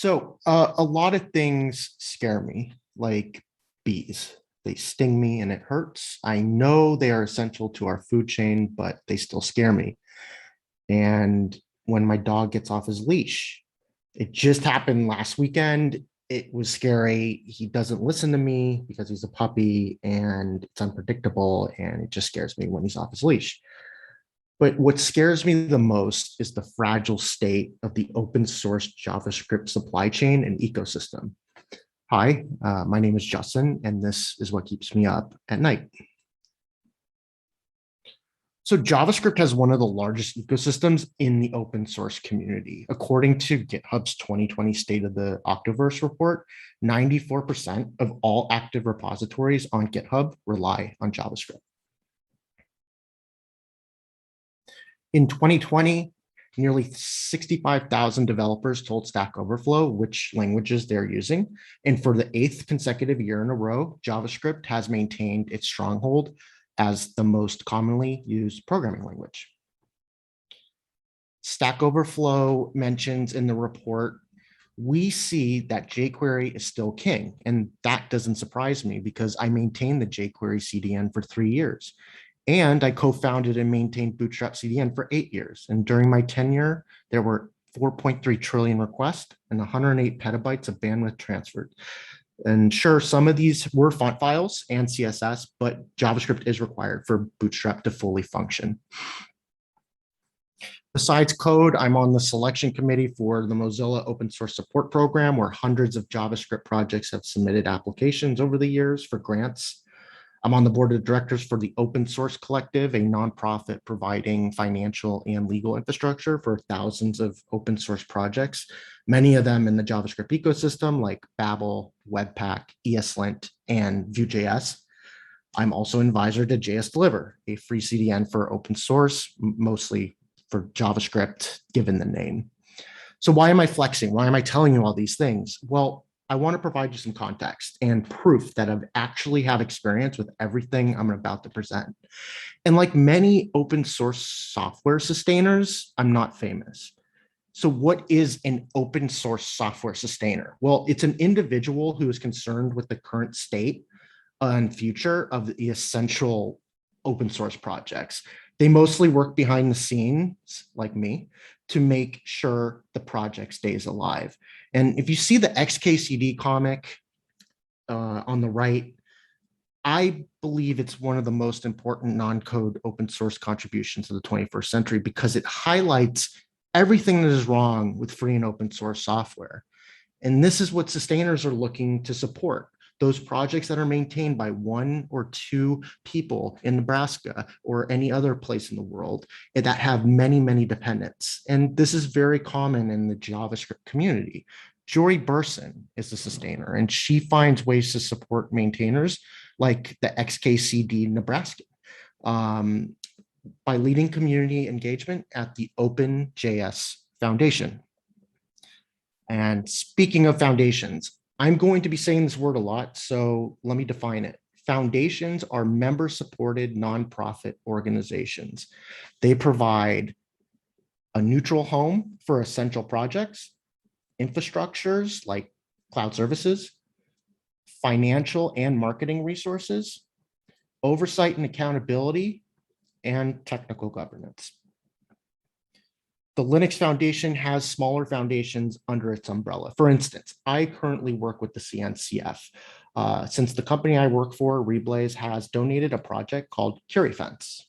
A lot of things scare me, like bees. They sting me and it hurts. I know they are essential to our food chain, but they still scare me. And when my dog gets off his leash, it just happened last weekend. It was scary. He doesn't listen to me because he's a puppy and it's unpredictable. And it just scares me when he's off his leash. But what scares me the most is the fragile state of the open source JavaScript supply chain and ecosystem. Hi, my name is Justin, and this is what keeps me up at night. So JavaScript has one of the largest ecosystems in the open source community. According to GitHub's 2020 State of the Octoverse report, 94% of all active repositories on GitHub rely on JavaScript. In 2020, nearly 65,000 developers told Stack Overflow which languages they're using. And for the 8th consecutive year in a row, JavaScript has maintained its stronghold as the most commonly used programming language. Stack Overflow mentions in the report, we see that jQuery is still king. And that doesn't surprise me because I maintained the jQuery CDN for 3 years. And I co-founded and maintained Bootstrap CDN for 8 years. And during my tenure, there were 4.3 trillion requests and 108 petabytes of bandwidth transferred. And sure, some of these were font files and CSS, but JavaScript is required for Bootstrap to fully function. Besides code, I'm on the selection committee for the Mozilla Open Source Support Program, where hundreds of JavaScript projects have submitted applications over the years for grants. I'm on the board of directors for the Open Source Collective, a nonprofit providing financial and legal infrastructure for thousands of open source projects, many of them in the JavaScript ecosystem like Babel, Webpack, ESLint, and Vue.js. I'm also an advisor to js.la, a free CDN for open source, mostly for JavaScript, given the name. So why am I flexing? Why am I telling you all these things? Well, I want to provide you some context and proof that I've actually have experience with everything I'm about to present. And like many open source software sustainers, I'm not famous. So what is an open source software sustainer? Well, it's an individual who is concerned with the current state and future of the essential open source projects. They mostly work behind the scenes, like me, to make sure the project stays alive. And if you see the XKCD comic on the right, I believe it's one of the most important non-code open source contributions of the 21st century because it highlights everything that is wrong with free and open source software. And this is what sustainers are looking to support. Those projects that are maintained by 1 or 2 people in Nebraska or any other place in the world that have many, many dependents. And this is very common in the JavaScript community. Jory Burson is the sustainer, and she finds ways to support maintainers like the XKCD Nebraska by leading community engagement at the OpenJS Foundation. And speaking of foundations, I'm going to be saying this word a lot, so let me define it. Foundations are member-supported nonprofit organizations. They provide a neutral home for essential projects, infrastructures like cloud services, financial and marketing resources, oversight and accountability, and technical governance. The Linux Foundation has smaller foundations under its umbrella. For instance, I currently work with the CNCF. Since the company I work for, Reblaze, has donated a project called CuriFence,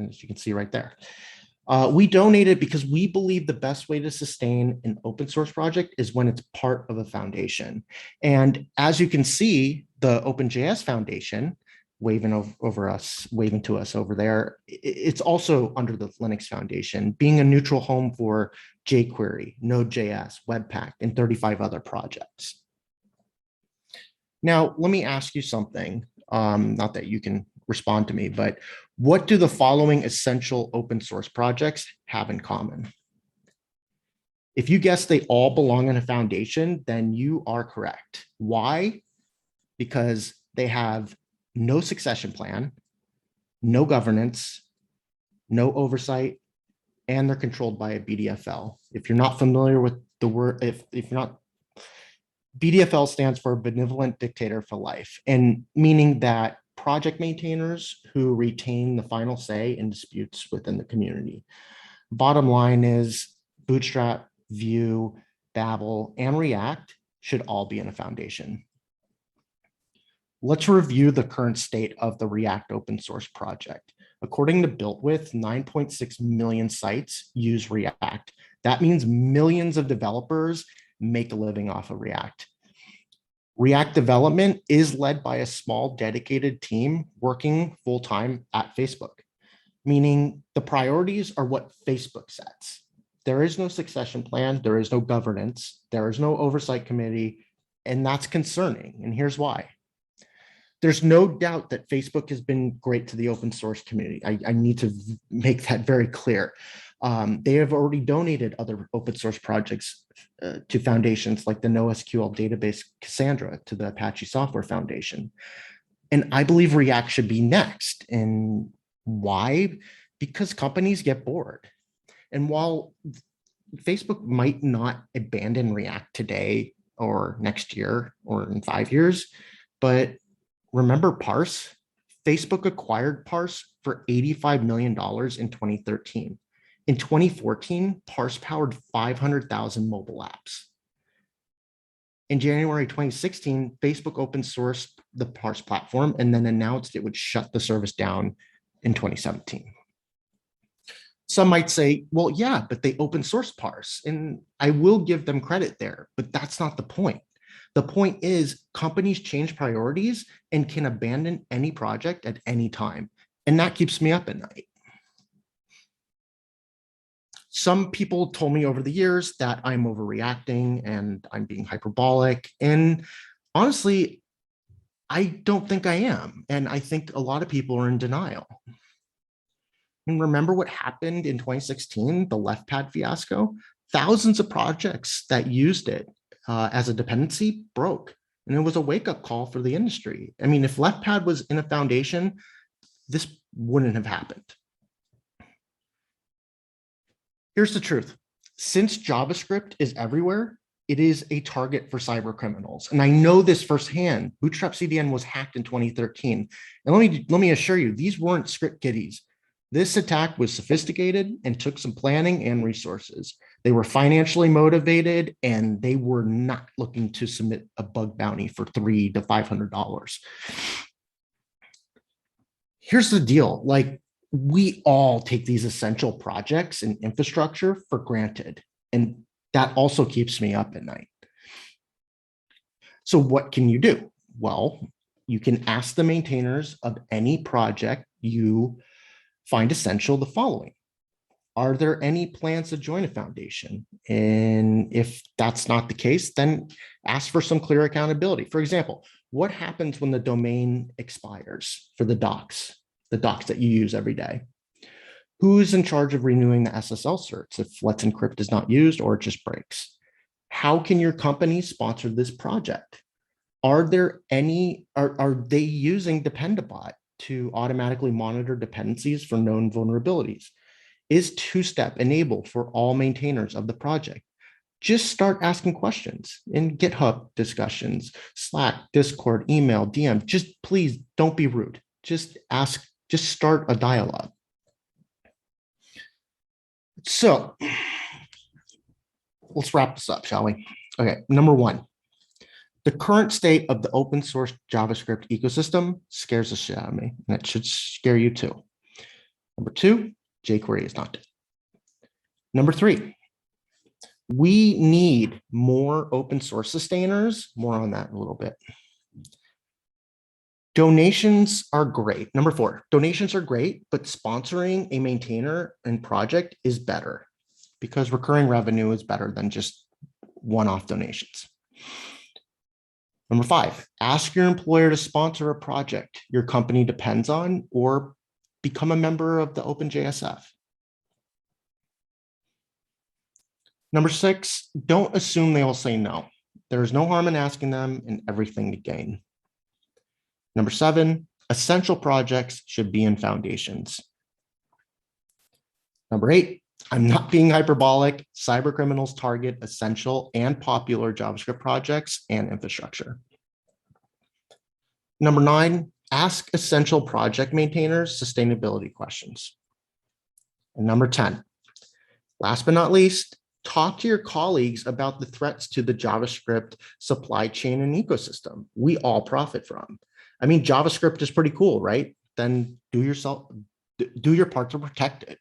as you can see right there. We donated because we believe the best way to sustain an open source project is when it's part of a foundation. And as you can see, the OpenJS Foundation, waving to us over there. It's also under the Linux Foundation, being a neutral home for jQuery, Node.js, Webpack, and 35 other projects. Now, let me ask you something, not that you can respond to me, but what do the following essential open source projects have in common? If you guess they all belong in a foundation, then you are correct. Why? Because they have no succession plan, no governance, no oversight, and they're controlled by a BDFL. If you're not familiar with the word, if you're not BDFL stands for Benevolent Dictator for Life, and meaning that project maintainers who retain the final say in disputes within the community. Bottom line is Bootstrap, Vue, Babel, and React should all be in a foundation. Let's review the current state of the React open source project. According to BuiltWith, 9.6 million sites use React. That means millions of developers make a living off of React. React development is led by a small dedicated team working full-time at Facebook, meaning the priorities are what Facebook sets. There is no succession plan, there is no governance, there is no oversight committee, and that's concerning. And here's why. There's no doubt that Facebook has been great to the open source community. I need to make that very clear. They have already donated other open source projects to foundations like the NoSQL database Cassandra to the Apache Software Foundation. And I believe React should be next. And why? Because companies get bored. And while Facebook might not abandon React today or next year or in 5 years, but remember Parse? Facebook acquired Parse for $85 million in 2013. In 2014, Parse powered 500,000 mobile apps. In January 2016, Facebook open sourced the Parse platform and then announced it would shut the service down in 2017. Some might say, well, yeah, but they open sourced Parse, and I will give them credit there, but that's not the point. The point is companies change priorities and can abandon any project at any time, and that keeps me up at night. Some people told me over the years that I'm overreacting and I'm being hyperbolic. And honestly, I don't think I am. And I think a lot of people are in denial. And remember what happened in 2016, the LeftPad fiasco? Thousands of projects that used it as a dependency broke. And it was a wake-up call for the industry. I mean, if LeftPad was in a foundation, this wouldn't have happened. Here's the truth. Since JavaScript is everywhere, it is a target for cyber criminals. And I know this firsthand. Bootstrap CDN was hacked in 2013. And let me assure you, these weren't script kiddies. This attack was sophisticated and took some planning and resources. They were financially motivated and they were not looking to submit a bug bounty for $300 to $500. Here's the deal. Like, we all take these essential projects and infrastructure for granted, and that also keeps me up at night. So what can you do? Well, you can ask the maintainers of any project you find essential the following. Are there any plans to join a foundation? And if that's not the case, then ask for some clear accountability. For example, what happens when the domain expires for the docs that you use every day? Who's in charge of renewing the SSL certs if Let's Encrypt is not used or it just breaks? How can your company sponsor this project? Are they using Dependabot to automatically monitor dependencies for known vulnerabilities? Is two-step enabled for all maintainers of the project? Just start asking questions in GitHub discussions, Slack, Discord, email, DM. Just please don't be rude. Just ask. Just start a dialogue. So let's wrap this up, shall we? Okay, number one, the current state of the open source JavaScript ecosystem scares the shit out of me, and it should scare you too. Number two, jQuery is not dead. Number three, we need more open source sustainers. More on that in a little bit. Donations are great. Number four, donations are great, but sponsoring a maintainer and project is better because recurring revenue is better than just one-off donations. Number five, ask your employer to sponsor a project your company depends on or become a member of the OpenJSF. Number six, don't assume they will say no. There is no harm in asking them and everything to gain. Number seven, essential projects should be in foundations. Number eight, I'm not being hyperbolic. Cyber criminals target essential and popular JavaScript projects and infrastructure. Number 9, ask essential project maintainers sustainability questions. And number 10, last but not least, talk to your colleagues about the threats to the JavaScript supply chain and ecosystem we all profit from. I mean, JavaScript is pretty cool, right? Then do your part to protect it.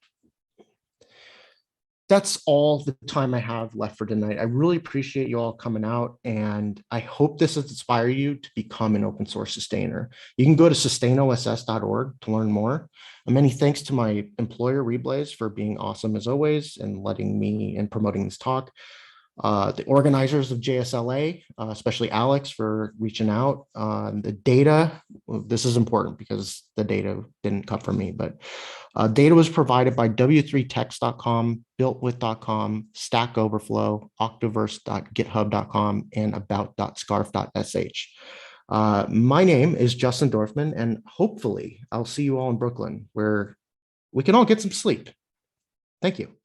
That's all the time I have left for tonight. I really appreciate you all coming out, and I hope this has inspired you to become an open source sustainer. You can go to sustainoss.org to learn more. And many thanks to my employer, Reblaze, for being awesome as always and letting me and promoting this talk. The organizers of JS.la, especially Alex, for reaching out. The data, well, this is important because the data didn't come from me, but data was provided by w3text.com, builtwith.com, Stack Overflow, octoverse.github.com, and about.scarf.sh. My name is Justin Dorfman, and hopefully I'll see you all in Brooklyn where we can all get some sleep. Thank you.